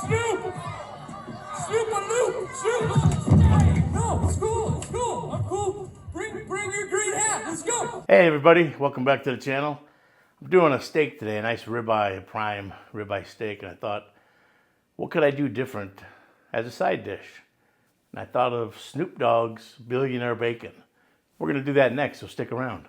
Snoop! Snoop and Loop! Snoop! Hey, no, it's cool, it's cool. I'm cool. Bring your green hat. Let's go. Hey everybody, welcome back to the channel. I'm doing a steak today, a nice ribeye, a prime ribeye steak, and I thought, what could I do different as a side dish? And I thought of Snoop Dogg's Billionaire Bacon. We're gonna do that next, so stick around.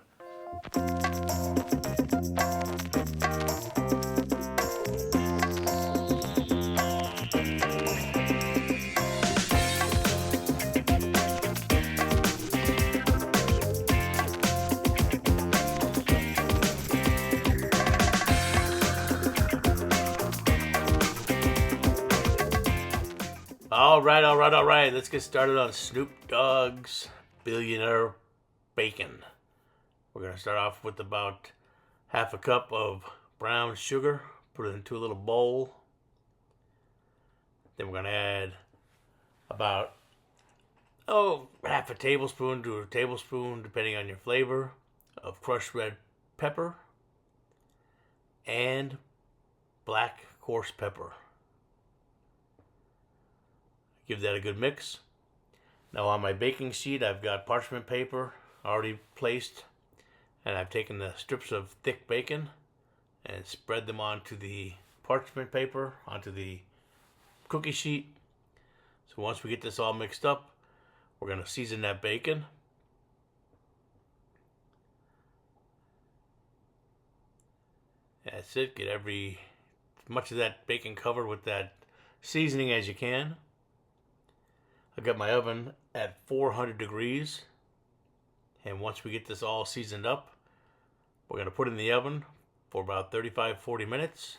All right. Let's get started on Snoop Dogg's Billionaire Bacon. We're going to start off with about half a cup of brown sugar. Put it into a little bowl. Then we're going to add about, half a tablespoon to a tablespoon, depending on your flavor, of crushed red pepper and black coarse pepper. Give that a good mix. Now on my baking sheet, I've got parchment paper already placed, and I've taken the strips of thick bacon and spread them onto the parchment paper, onto the cookie sheet. So once we get this all mixed up, we're going to season that bacon. That's it. Get as much of that bacon covered with that seasoning as you can. I've got my oven at 400 degrees, and once we get this all seasoned up, we're going to put it in the oven for about 35-40 minutes,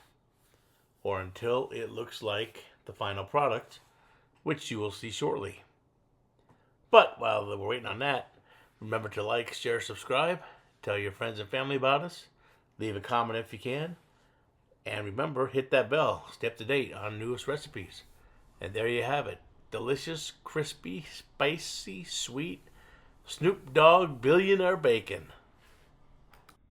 or until it looks like the final product, which you will see shortly. But while we're waiting on that, remember to like, share, subscribe, tell your friends and family about us, leave a comment if you can, and remember, hit that bell, stay up to date on newest recipes. And there you have it. Delicious, crispy, spicy, sweet Snoop Dogg Billionaire Bacon.